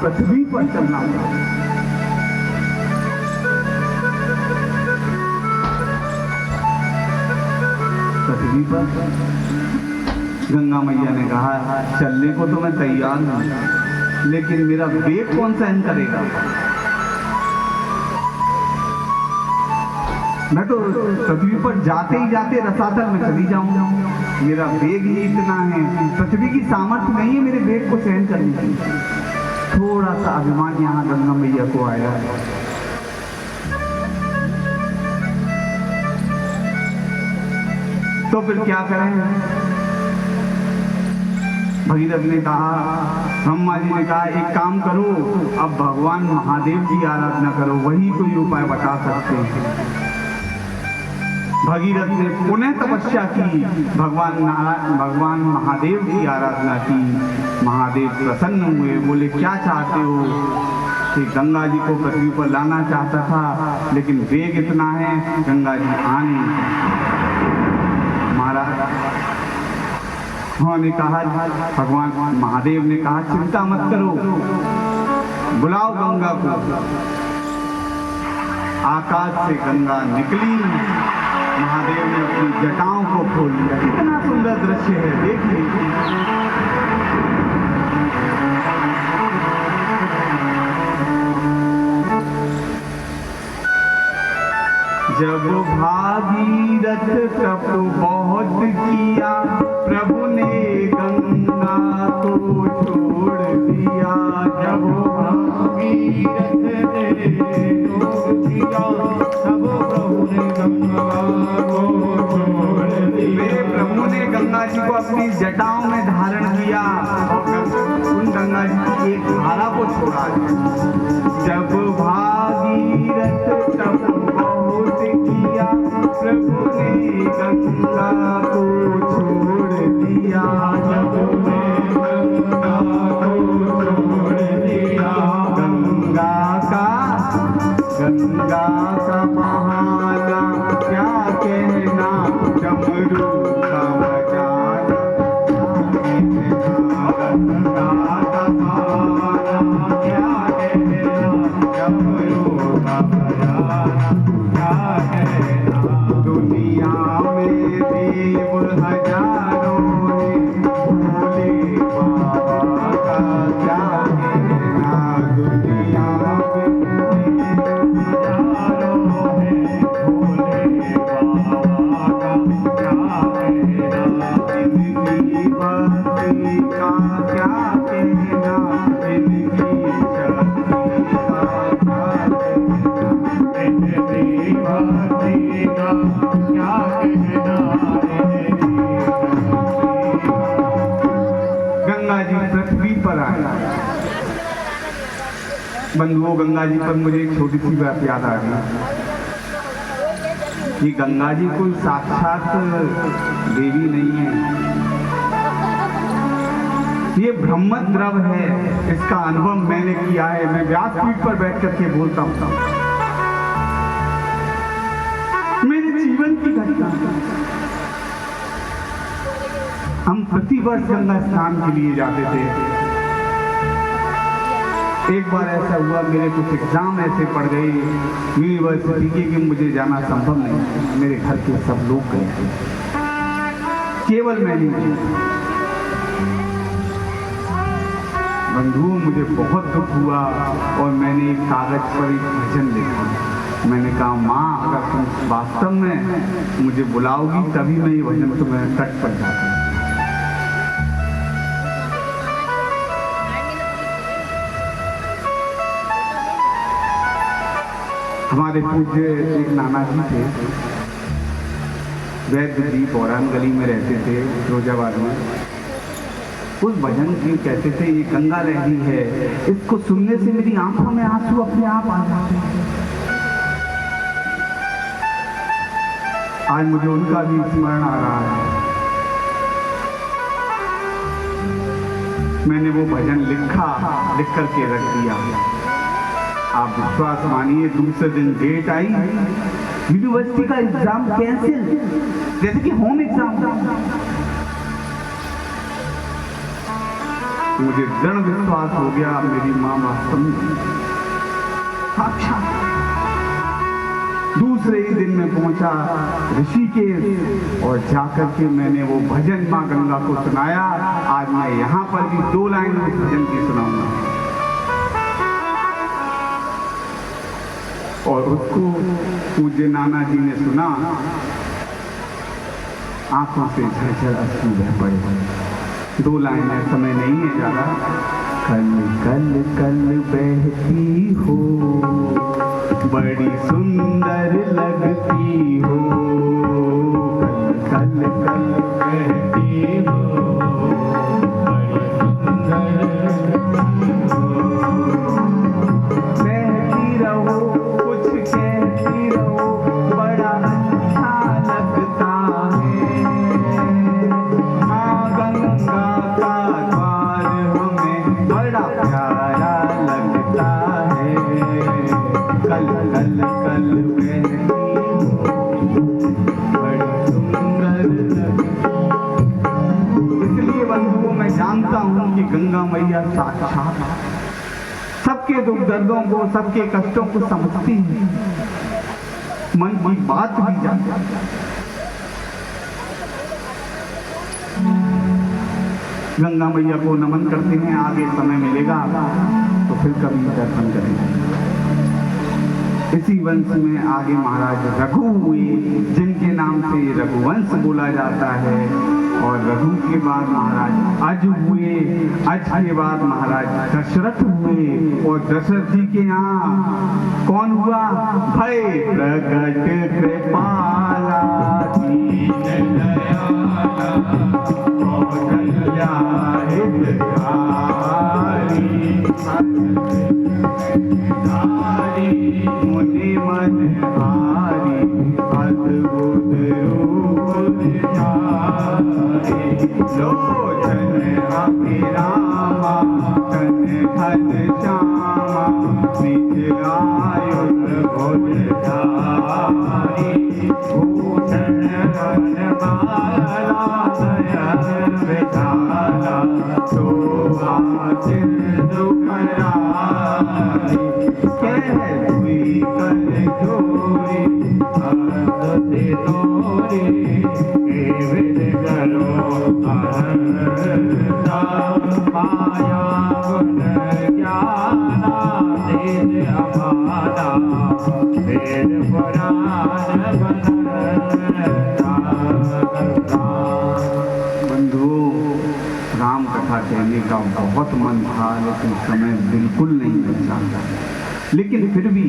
पृथ्वी पर चलना होगा। पृथ्वी पर गंगा मैया ने कहा चलने को तो मैं तैयार हूं, लेकिन मेरा वेग कौन सहन करेगा। मैं तो पृथ्वी पर जाते ही जाते रसातल में चली जाऊंगा। मेरा वेग ही इतना है, पृथ्वी की सामर्थ्य नहीं है मेरे वेग को सहन करने की। थोड़ा सा अभिमान यहाँ गंगा मैया को आया है। तो फिर क्या करें। भगीरथ ने कहा, ब्रह्मा जी ने कहा एक काम करो, अब भगवान महादेव की आराधना करो, वही कोई उपाय बता सकते हैं। भगीरथ ने पुनः तपस्या की, भगवान महादेव की आराधना की। महादेव प्रसन्न हुए, बोले क्या चाहते हो। कि गंगा जी को पृथ्वी पर लाना चाहता था, लेकिन वेग इतना है गंगा जी आ नहीं सकते। महाराज उन्होंने कहा, भगवान महादेव ने कहा चिंता मत करो, बुलाओ गंगा को। आकाश से गंगा निकली, महादेव ने अपनी जटाओं को खोल लिया। कितना सुंदर दृश्य है, देखिए। जब भागीरथ तप बहुत किया, प्रभु ने गंगा को छोड़ दिया। जब भागीरथ ने तप किया, तब प्रभु ने गंगा को छोड़ दिया। प्रभु ने गंगा जी को अपनी जटाओं में धारण किया और उन गंगा जी की एक धारा को छोड़ा। जब भागीरथ तप किया, प्रभु ने गंगा को छोड़ दिया। जब गंगा को छोड़ दिया, गंगा का बहाना क्या कहना, डमरू का बजाना गंगा का बहाना क्या कहना, डमरू का बजाना क्या कहना। दुनिया में देव हजारों ने, भोले बाबा का क्या कहना। दुनिया में देव हजारों ने, भोले बाबा का क्या कहना। इनकी भक्ति का क्या कहना, इनकी शक्ति का क्या कहना, इनकी भक्ति का क्या कहना। गंगा जी पृथ्वी पर आए। बंधुओं, गंगा जी पर मुझे एक छोटी सी बात याद आ गई। ये गंगा जी कोई साक्षात देवी नहीं है, ये ब्रह्म द्रव है। इसका अनुभव मैंने किया है, मैं व्यासपीठ पर बैठ करके बोलता हूँ। मेरे जीवन की घटना। हम प्रतिवर्ष गंगा स्नान के लिए जाते थे। एक बार ऐसा हुआ, मेरे कुछ एग्जाम ऐसे पड़ गए यूनिवर्सिटी के कि मुझे जाना संभव नहीं। मेरे घर के सब लोग गए थे, केवल मैं नहीं। बंधुओं, मुझे बहुत दुख हुआ और मैंने एक कागज पर एक भजन लिखा। मैंने कहा, माँ अगर तुम वास्तव में मुझे बुलाओगी तभी मैं ये भजन तुम्हें तट पर जाता। हमारे पूज्य एक नाना जी थे, वैद्य जी, पौरान गली में रहते थे फिरोजाबाद में। उस भजन की कहते थे, ये गंगा लहरी है, इसको सुनने से मेरी आंखों में आंसू अपने आप आ जाते हैं। आज मुझे उनका भी स्मरण आ रहा है। मैंने वो भजन लिख करके रख दिया। आप विश्वास मानिए, दूसरे दिन डेट आई, यूनिवर्सिटी का एग्जाम कैंसिल, जैसे कि होम एग्जाम। मुझे दृढ़ विश्वास हो गया मेरी माँ वास्तव में साक्षात। दूसरे ही दिन में पहुंचा ऋषिकेश और जाकर के मैंने वो भजन माँ गंगा को सुनाया। आज मैं यहाँ पर भी 2 लाइन उस भजन की सुनाऊंगा और उसको पूज्य नाना जी ने सुना, आंखों से झरझर अश्रु बह पड़े। 2 लाइन है, समय नहीं है ज्यादा। कल कल कल बहती हो बड़ी सुंदर लगती हो, कल कल कल बहती हो बड़ी सुंदर लगती हो। बहती रहो कुछ कहती रहो बड़ा अच्छा लगता है। माँ गंगा का द्वार हमें बड़ा प्यारा लगता है। कल कल कल बहती बड़ी सुंदर लगती। इसलिए बंधुओं मैं जानता हूँ कि गंगा मैया साक्षात सबके दुख दर्दों को, सबके कष्टों को समझती है, मन की बात भी जानती है। गंगा मैया को नमन करते हैं। आगे समय मिलेगा तो फिर कभी दर्शन करेंगे। इसी वंश में आगे महाराज रघु हुए, जिनके नाम से रघुवंश बोला जाता है। और रघु के बाद महाराज अज हुए, अज के बाद महाराज दशरथ हुए। और दशरथ जी के यहाँ कौन हुआ? भय प्रगट कृपाला दीन दयाला कौशल्या हितकारी मुनि मन भारी अद्भुत रूप ध्यारे। लोचन अभिरामा तन धन श्यामा निज आयुध भुजधारी। भूषण वनमाला नयन विशाला शोभा सिंधु करारी। कह हुई कर जोरी आदते तोरी केवल करो अहंता। माया गुण ज्ञाना तेज अपाना वेद पुराण बंधुओं, राम कथा कहने का बहुत मन था लेकिन समय बिल्कुल नहीं बचा। लेकिन फिर भी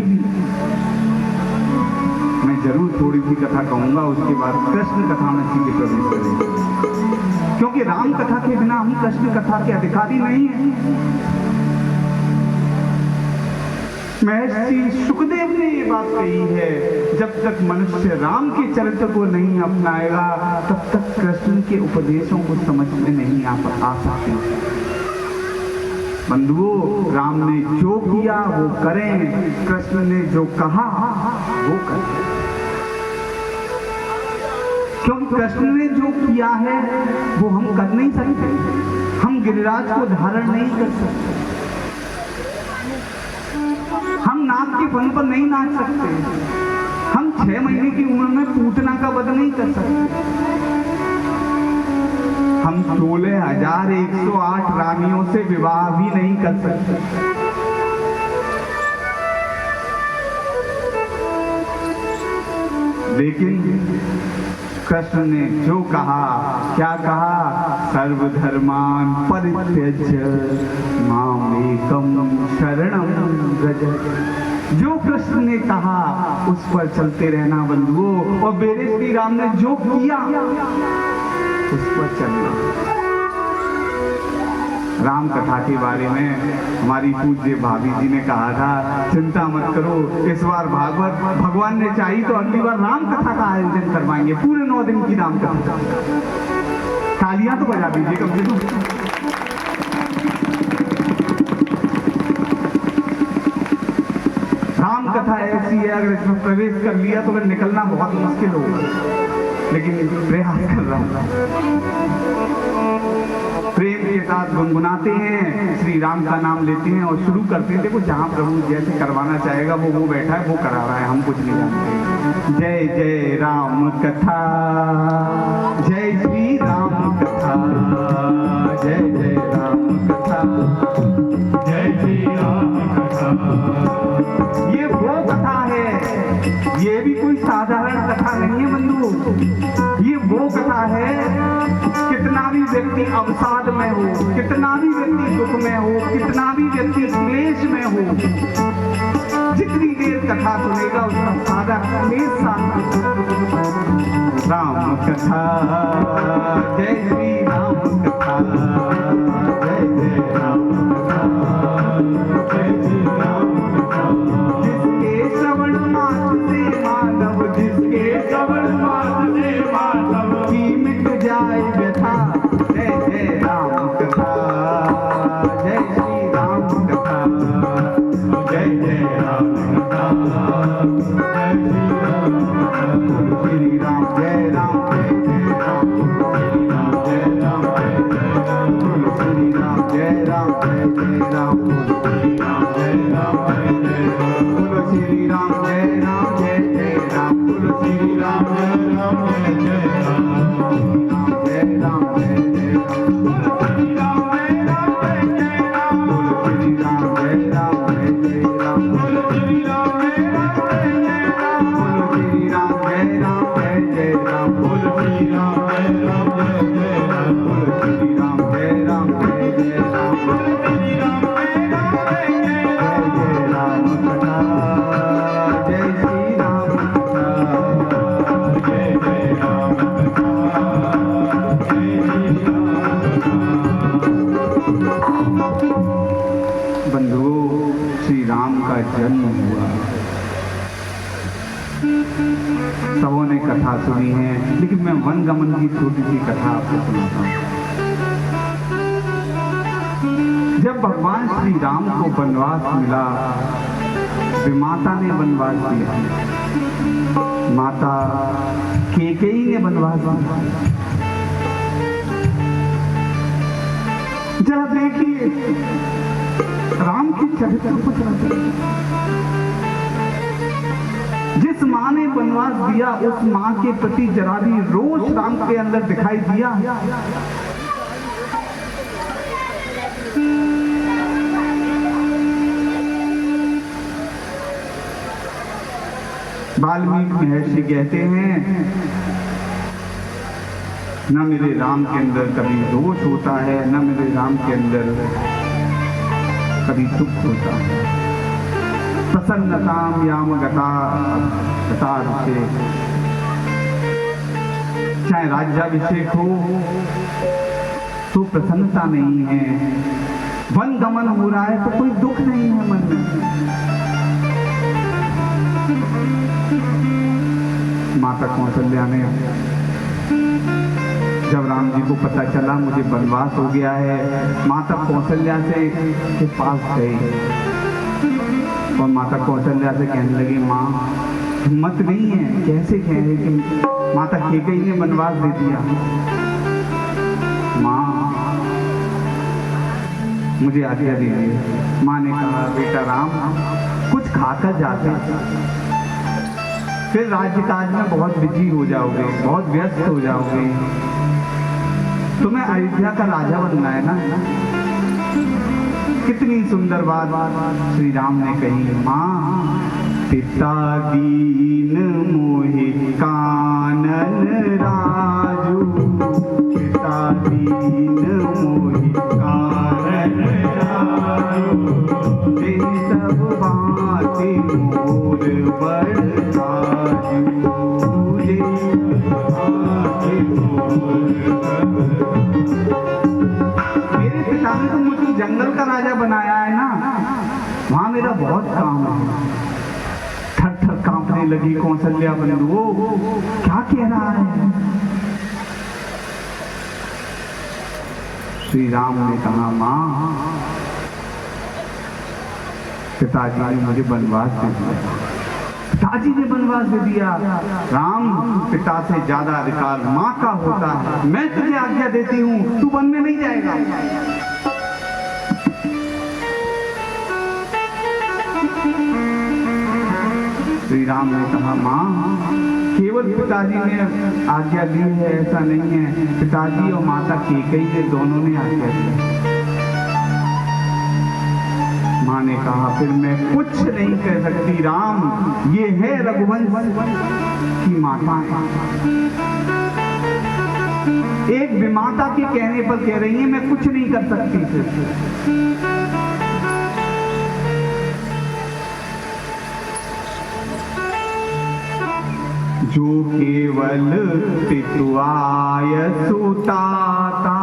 मैं जरूर थोड़ी सी कथा कहूंगा, उसके बाद कृष्ण कथा में सीधे प्रवेश करेंगे, क्योंकि राम कथा के बिना हम कृष्ण कथा के अधिकारी नहीं हैं। महर्षि सुखदेव ने ये बात कही है, जब तक मनुष्य राम के चरित्र को नहीं अपनाएगा तब तक कृष्ण के उपदेशों को समझ में नहीं आ सकते। बंधुओं, राम ने जो किया वो करें, कृष्ण ने जो कहा वो करें, क्योंकि कृष्ण ने जो किया है वो हम कर नहीं सकते। हम गिरिराज को धारण नहीं कर सकते, हम नाग के फन पर नहीं नाच सकते, हम 6 महीने की उम्र में पूतना का वध नहीं कर सकते, हम 16,108 रानियों से विवाह भी नहीं कर सकते। लेकिन कृष्ण ने जो कहा, क्या कहा? सर्वधर्मान परित्यज्य मामेकं शरणं व्रज। जो कृष्ण ने कहा उस पर चलते रहना बंधुओं, और मेरे श्री राम ने जो किया उस पर चलना। राम कथा के बारे में हमारी पूज्य भाभी जी ने कहा था, चिंता मत करो, इस बार भागवत भगवान ने चाहिए तो अगली बार राम कथा का आयोजन करवाएंगे, पूरे 9 दिन की राम कथा। तालियां तो बजा दीजिए कम से कम। राम कथा ऐसी है, अगर इसमें प्रवेश कर लिया तो फिर निकलना बहुत मुश्किल होगा, लेकिन प्रयास कर रहा हूं। प्रेम के साथ गुनगुनाते हैं, श्री राम का नाम लेते हैं और शुरू करते हैं। देखो जहाँ प्रभु जैसे करवाना चाहेगा वो बैठा है, वो करा रहा है, हम कुछ नहीं जानते। जय जय राम कथा, जय श्री राम कथा, जय जय राम कथा, जय श्री राम कथा। ये वो कथा है, ये भी कोई साधारण कथा नहीं है बंधु। ये वो कथा है, कितना भी व्यक्ति अवसाद में हो, कितना भी व्यक्ति दुख में हो, कितना भी व्यक्ति क्लेश में हो, जितनी देर कथा सुनेगा उसका सादा क्लेश शांत। राम कथा, जय श्री राम कथा, जय जय राम कथा, जय श्री राम कथा। जिसके श्रवण मात्र से मानव, जिसके श्रवण मात्र से मानव की मिट जाए व्यथा। जय जय राम कथा, जय श्री राम कथा, जय जय राम कथा, जय श्री राम कथा। श्री राम जय राम, जय जय राम, श्री राम जय राम, जय जय राम, श्री राम जय राम, जय जय राम, श्री राम जय राम, जय जय राम, श्री राम जय राम, जय जय राम, श्री राम जय राम, जय जय राम, जय राम जय जय राम, श्री राम जय राम, जय जय राम, श्री राम जय राम, जय जय राम, श्री राम जय राम, जय जय राम, श्री राम जय राम, जय जय राम, श्री राम जय राम, जय जय राम, श्री राम जय राम, जय जय राम, श्री राम जय राम, जय जय राम। कथा, जय श्री राम कथा, जय जय राम कथा, जय श्री राम कथा। बंधुओं, श्री राम का जन्म हुआ, सबों ने कथा सुनी है, लेकिन मैं वनगमन की छोटी सी कथा आपको सुनाता हूँ। जब भगवान श्री राम को वनवास मिला, माता ने वनवास दिया, माता कैकेयी ने वनवास दिया। जरा देखिए राम के चरित्र को, जिस माँ ने वनवास दिया उस माँ के प्रति जरा भी रोष राम के अंदर दिखाई दिया? वाल्मीकि महर्षि कहते हैं, न मेरे राम के अंदर कभी रोष होता है, न मेरे राम के अंदर कभी दुख होता है। प्रसन्नताम याम गता से, चाहे राज्याभिषेक हो तो प्रसन्नता नहीं है, वन गमन हो रहा है तो कोई दुख नहीं है मन में। माता कौशल्या ने जब राम जी को पता चला मुझे वनवास हो गया है, माता कौशल्या से के पास गई और माता कौशल्या से कहने लगी, माँ हिम्मत नहीं है, कैसे कहे कि माता कैकेयी ने वनवास दे दिया। माँ मुझे आज्ञा दीजिए। माँ ने कहा, बेटा राम कुछ खाकर जाते, फिर राज्यकाज में बहुत बिजी हो जाओगे, बहुत व्यस्त हो जाओगे, तुम्हें अयोध्या का राजा बनना है ना। कितनी सुंदर बात श्री राम ने कही। माँ पिता दीन मोहि कानन राजू, पिता दीन मोहि कानन राजू, तेरी सब बातें मोर बड़ साजू, मेरे पिता ने तो मुझे जंगल का राजा बनाया है ना, वहां मेरा बहुत काम है। थर थर कांपने लगी कौशल्या बंधुओं, क्या कह रहा है? श्री राम ने कहा, माँ पिताजी ने मुझे वनवास दे दिया, पिताजी ने वनवास दे दिया। राम, पिता से ज्यादा अधिकार माँ का होता है। मैं तुझे आज्ञा देती हूँ, तू वन में नहीं जाएगा। श्री राम ने कहा, माँ, केवल पिताजी ने आज्ञा दी है ऐसा नहीं है, पिताजी और माता कैकेयी ने दोनों ने आज्ञा दी। माँ ने कहा, फिर मैं कुछ नहीं कह सकती राम, ये है रघुवंश की माता है। एक विमाता के कहने पर कह रही है, मैं कुछ नहीं कर सकती। जो केवल पितुआय सुताता,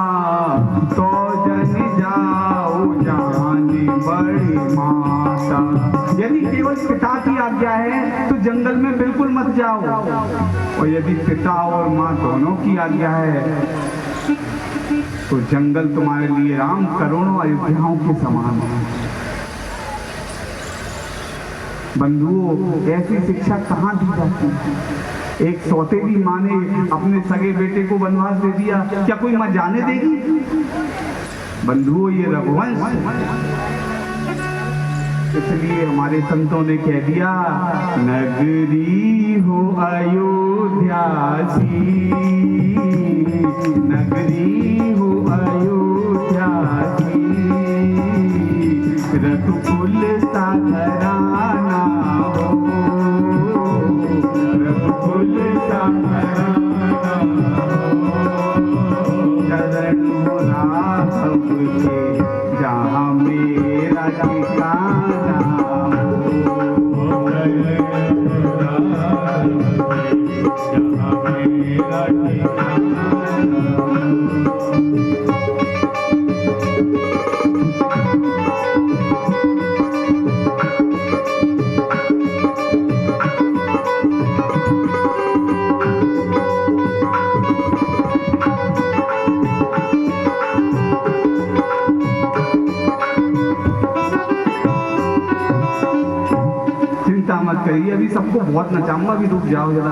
तो जन जाओ जाने बड़ी माता। यदि केवल पिता की आज्ञा है तो जंगल में बिल्कुल मत जाओ, और यदि पिता और माँ दोनों की आज्ञा है तो जंगल तुम्हारे लिए राम करोड़ों अयोध्याओं के समान है। बंधुओं, ऐसी शिक्षा कहाँ दी जाती है? एक सौतेली माँ ने अपने सगे बेटे को वनवास दे दिया, क्या कोई माँ जाने देगी? बंधुओं, ये रघुवंश, इसलिए हमारे संतों ने कह दिया, नगरी हो अयोध्या सी, नगरी हो अयोध्या सी, रघुकुल सा घराना हो, रघुकुल सा घराना हो, चरण राघव के जहाँ मेरा ठिकाना हो, जहाँ मेरा ठिकाना करिए। अभी सबको बहुत नचाऊंगा, अभी रुक जाओ जरा,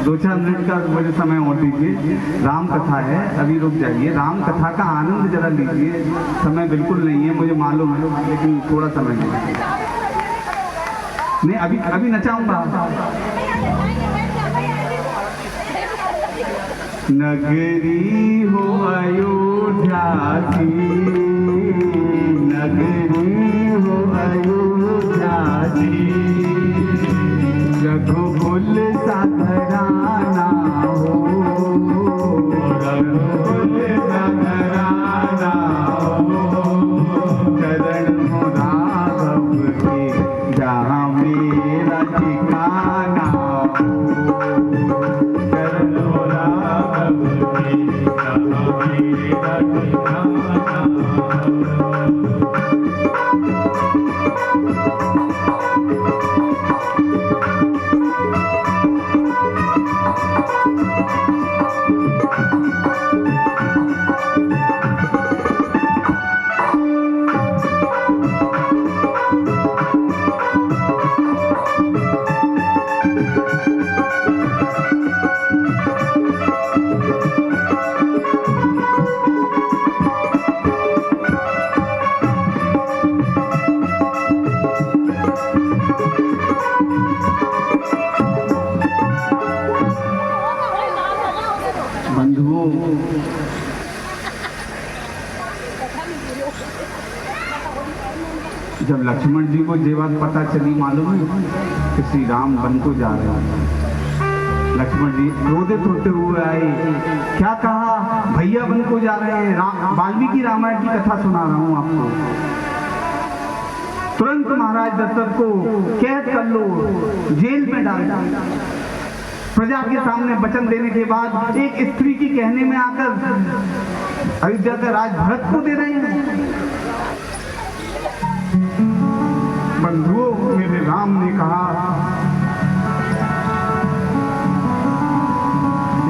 2-4 मिनट का मुझे समय और दीजिए। राम कथा है, अभी रुक जाइए। राम कथा का आनंद जरा लीजिए। समय बिल्कुल नहीं है, मुझे मालूम है, लेकिन थोड़ा समय नहीं, अभी नचाऊंगा। नगरी हो अयोध्या की, नगरी हो अयोध्या की, रघुकुल सा घराना हो, रघुकुल सा घराना हो, चरण राघव के जहाँ मेरा ठिकाना हो, चरण राघव के जहाँ मेरा ठिकाना हो। जब लक्ष्मण जी को ये बात पता चली, मालूम है कि श्री राम वन को जा रहे हैं, लक्ष्मण जी रोते धोते हुए आए। क्या कहा? भैया वन को जा रहे हैं। वाल्मीकि रामायण की कथा सुना रहा हूं आपको। तुरंत महाराज दशरथ को कैद कर लो, जेल में डाल दो। प्रजा के सामने वचन देने के बाद एक स्त्री की कहने में आकर अयोध्या का राज भरत को दे रहे हैं। बंधुओं, मेरे राम ने कहा,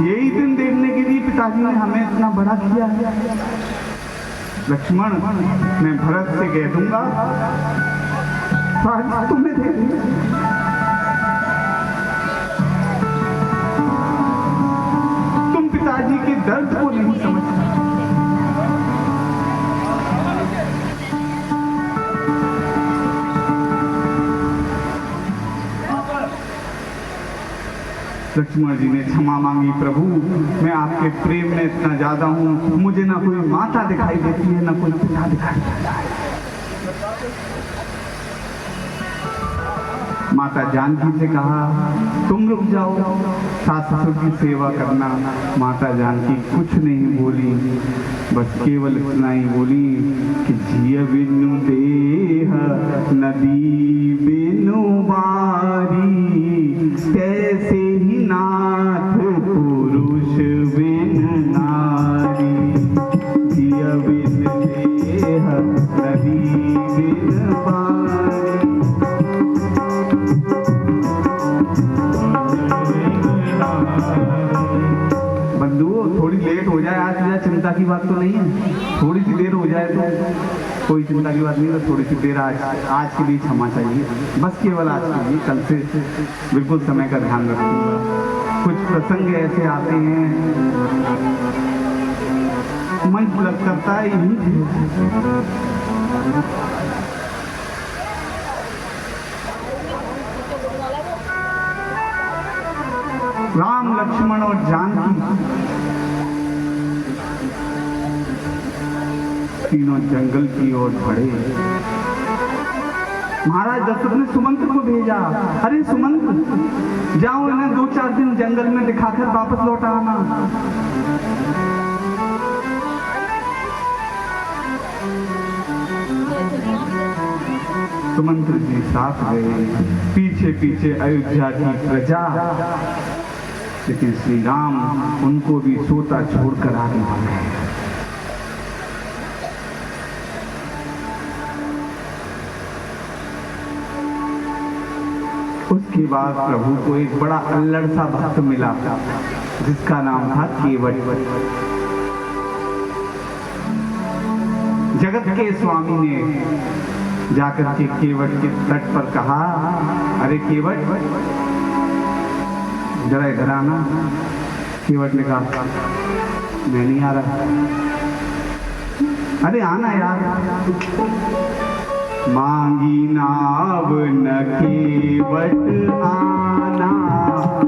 यही दिन देखने के लिए पिताजी ने हमें इतना बड़ा किया है। लक्ष्मण, मैं भरत से कह दूंगा, तुम्हें दे दूंगा। दर्द को नहीं समझता। लक्ष्मण जी ने क्षमा मांगी, प्रभु मैं आपके प्रेम में इतना ज्यादा हूँ, मुझे ना कोई माता दिखाई देती है ना कोई पिता दिखाई देता है। माता जानकी से कहा तुम रुक जाओ, सास ससुर की सेवा करना। माता जानकी कुछ नहीं बोली, बस केवल इतना ही बोली कि जिय बिनु देह नदी बिनु बारी, कैसे ही नाथ पुरुष बिनु नारी। जिय बिनु देह नदी बिनु बारी। बंधुओं थोड़ी लेट हो जाए आज, या चिंता की बात तो नहीं है, थोड़ी सी देर हो जाए तो कोई चिंता की बात नहीं है। थोड़ी सी देर आज के लिए क्षमा चाहिए, बस केवल आज के लिए, कल से बिल्कुल समय का ध्यान रखूंगा। कुछ प्रसंग ऐसे आते हैं मन पुलक करता है यही। राम लक्ष्मण और जानकी तीनों जंगल की ओर बढ़े। महाराज दशरथ ने सुमंत को भेजा, अरे सुमंत जाओ इन्हें 2-4 दिन जंगल में दिखाकर वापस लौट आना। सुमंत जी साथ गए, पीछे पीछे अयोध्या की प्रजा, लेकिन श्री राम उनको भी सोता छोड़कर आगे बढ़ गए। उसके बाद प्रभु को एक बड़ा अल्लड़ सा भक्त मिला जिसका नाम था केवट। जगत के स्वामी ने जाकर के केवट के तट पर कहा, अरे केवट जरा इधर आना। केवट ने कहा मैं नहीं आ रहा। अरे आना यार। मांगी नाव न केवट आना,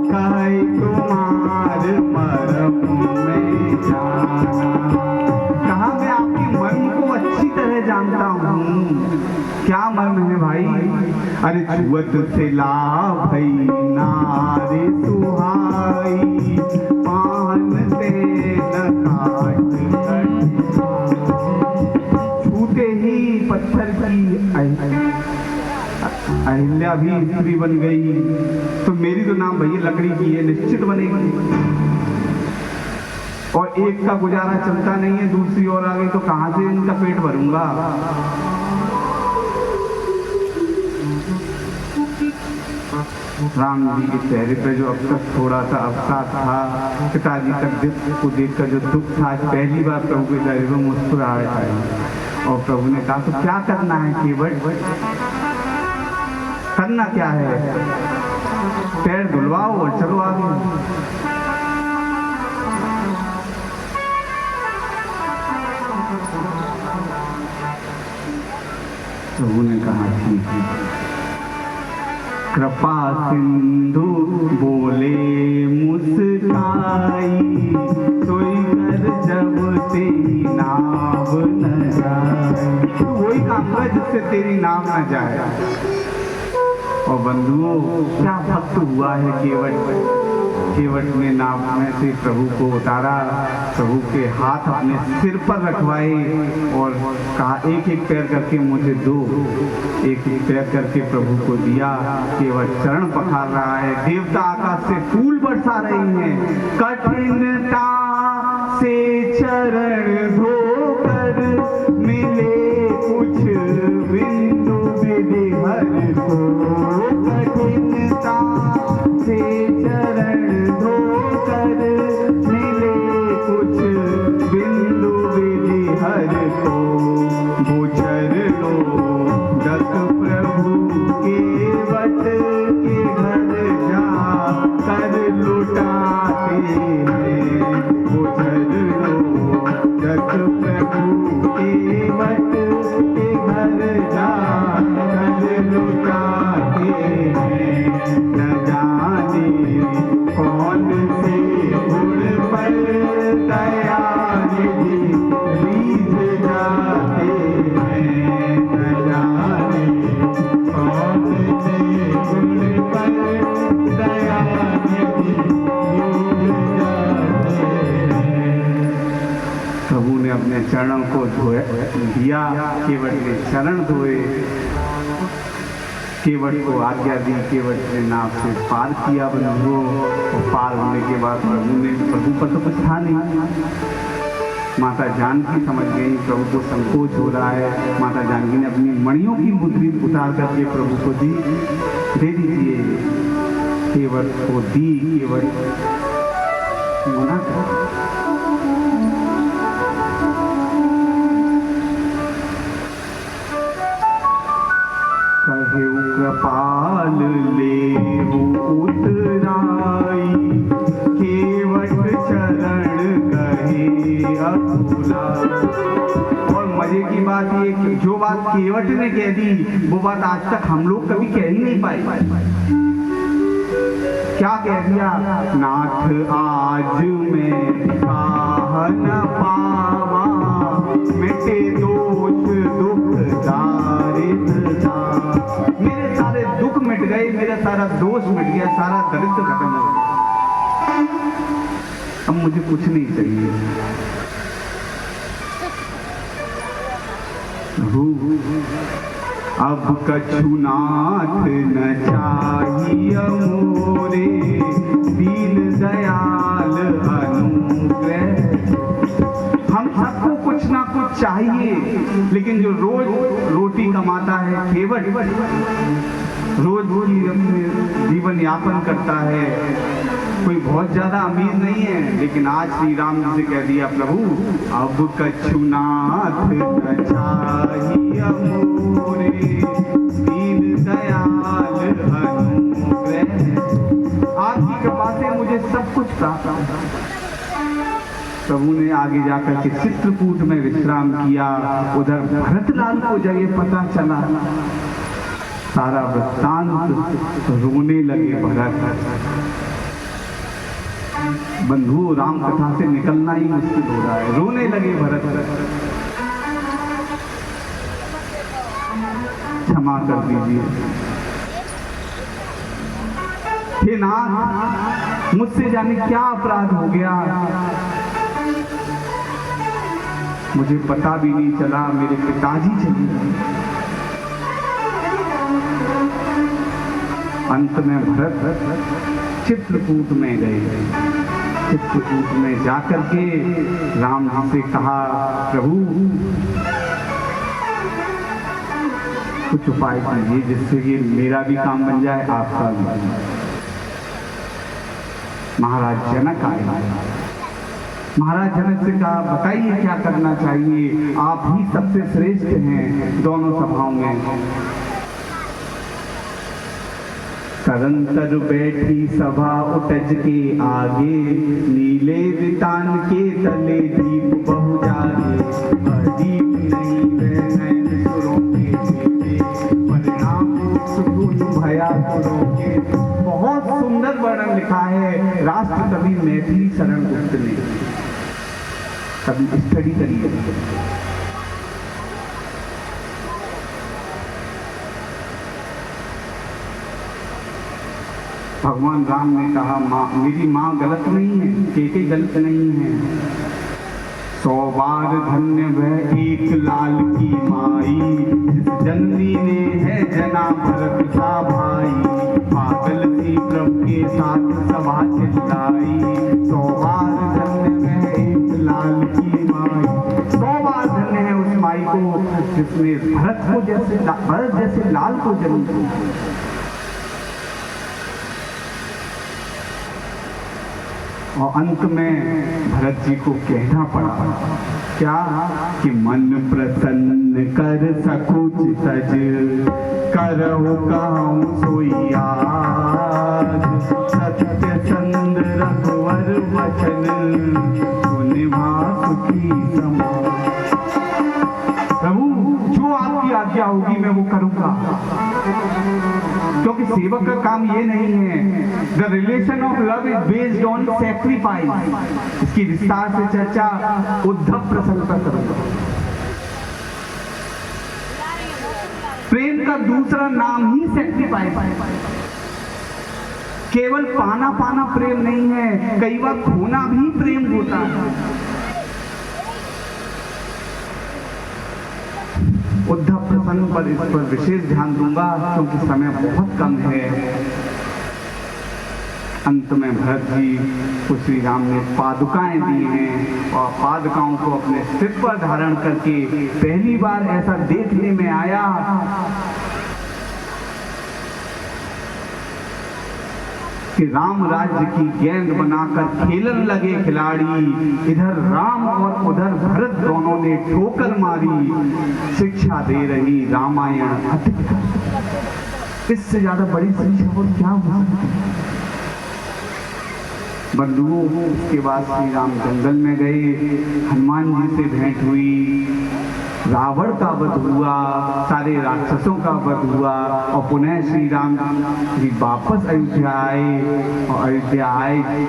कहे तुम्हार मरम में जाना। कहा मैं आपके मर्म को अच्छी तरह जानता हूँ। क्या मर्म है भाई? अरे छुअत से लाभई नारे सुहाई, पान से न काट छूते ही पत्थर की अहिल्या भी स्त्री बन गई, तो मेरी तो नाम भैया लकड़ी की है, निश्चित बनेगी। और एक का गुजारा चलता नहीं है, दूसरी ओर आ गई तो कहां से इनका पेट भरूंगा। राम जी के चेहरे पे जो अब तक थोड़ा सा अवसाद था, पिताजी तक को देखकर जो दुख था, पहली बार प्रभु के चेहरे पर मुस्कुराहट आई। और प्रभु ने कहा तो क्या करना है केवट? करना क्या है? पैर धुलवाओ और चलो आगे। प्रभु ने कहा ठीक है। कृपा सिंधु बोले मुस्काई, सोई कर जब तेरी नाव न जाए। तो वही काम है जिससे तेरी नाव न जाए। और बंधुओं क्या भक्त हुआ है केवट। केवट ने नाव में से प्रभु को उतारा, प्रभु के हाथ अपने सिर पर रखवाए और कहा एक एक पैर करके मुझे दो। एक एक पैर करके प्रभु को दिया। केवट चरण पखार रहा है, देवता आकाश से फूल बरसा रही हैं। कठिनता से चरण धोकर मिले कुछ बिंदु विधिहर को। कठिनता से चरण धोकर मिले कुछ बिंदु विधिहर को। गोचर लो दत्त प्रभु केवट के घर जा कर लुटाते हैं। गोचर प्रभु ने अपने चरणों को धोया दिया, केवट ने चरण धोए, केवट को आज्ञा दी, केवट ने नाव से पार किया बंधुओं। और पार होने के बाद प्रभु पर तो कुछ था नहीं। माता जानकी समझ गई प्रभु को संकोच हो रहा है। माता जानकी ने अपनी मणियों की मुद्री उतार करके प्रभु को दी, दे दीजिए। केवट को दी, केवट मना कर। कृपाल लेहु उतराई, केवट चरण कहे अकुलाई। और मजे की बात ये कि जो बात केवट ने कह दी वो बात आज तक हम लोग कभी कह ही नहीं पाए। क्या कह दिया? नाथ आज मैं काह न पावा, मिटे दोष दुख दारिद दा। मेरे सारे दुख मिट गए, मेरा सारा दोष मिट गया, सारा दरिद्र खत्म हो गया। अब मुझे कुछ नहीं चाहिए। अब कछु नाथ न चाहिए मोरे, दीन दयाल अनुग्रह। हम सबको कुछ ना कुछ चाहिए, लेकिन जो रोज रोटी कमाता है केवट, रोज जीवन यापन करता है, कोई बहुत ज्यादा अमीर नहीं है, लेकिन आज श्री राम जी से कह दिया प्रभु अब कछु नाथ न चाहिए मोरे, दीन दयाल अनुग्रह। आपकी कृपा से मुझे सब कुछ प्राप्त है। प्रभु ने आगे जाकर के चित्रकूट में विश्राम किया। उधर भरतलाल को जगह पता चला, सारा वृत्तांत, रोने लगे भरत। बंधु राम कथा से निकलना ही मुश्किल हो रहा है, रोने लगे भरत। क्षमा कर दीजिए हे नाथ, मुझसे जाने क्या अपराध हो गया, मुझे पता भी नहीं चला, मेरे पिताजी चले गए। अंत में भरत चित्रकूट में गए। चित्रकूट में जाकर के राम जी से कहा प्रभु कुछ उपाय कीजिए जिससे कि मेरा भी काम बन जाए, आपका भी। महाराज जनक आए। महाराज जनक से कहा बताइए क्या करना चाहिए, आप ही सबसे श्रेष्ठ हैं दोनों सभाओं में। तदंतर बैठी सभा उटज के आगे, नीले वितान के तले दीप बहु जागे। दीप नहीं वह नैन सुरों के बेटे, परिणाम सुकून भया सुरों के। बहुत सुंदर वर्णन लिखा है राष्ट्र कवि मैथिली शरण गुप्त ने। कभी स्टडी करिए। भगवान राम ने कहा मेरी माँ गलत नहीं है, केके गलत नहीं है। 100 बार धन्य वह एक लाल की माई, जिस जननी ने है जना भरत सा भाई। पागल सी प्रभु के साथ सभा चिल्लाई, 100 बार धन्य वह एक लाल की माई। 100 बार धन्य है उस माई को जिसने भरत जैसे लाल को जन्म दिया। और अंत में भरत जी को कहना पड़ा क्या कि मन प्रसन्न कर सकुच सज, करहु कहूँ सोई आज। सत्य चंद रघुवर वचन, सुनिभा सुखी समा। प्रभु जो आपकी आज्ञा होगी मैं वो करूंगा, क्योंकि सेवक का काम ये नहीं है। The relation of love is based on sacrifice. इसकी विस्तार से चर्चा उद्धव प्रसंग पर करूंगा। प्रेम का दूसरा नाम ही सैक्रिफाइस है। केवल पाना पाना प्रेम नहीं है, कई बार खोना भी प्रेम होता है। उद्धव प्रसंग पर इस पर विशेष ध्यान दूंगा क्योंकि समय बहुत कम है। अंत में भरत जी को श्री राम ने पादुकाएं दी हैं और पादुकाओं को अपने सिर पर धारण करके पहली बार ऐसा देखने में आया कि राम राज्य की गेंद बनाकर खेलन लगे खिलाड़ी। इधर राम और उधर भरत दोनों ने ठोकर मारी, शिक्षा दे रही रामायण अतिक। इससे ज्यादा बड़ी शिक्षा और क्या हो सकती है। बंधुओं, उसके बाद श्री राम जंगल में गए, हनुमान जी से भेंट हुई, रावण का वध हुआ, सारे राक्षसों का वध हुआ और पुनः श्री राम जी वापस अयोध्या आए और अयोध्या आए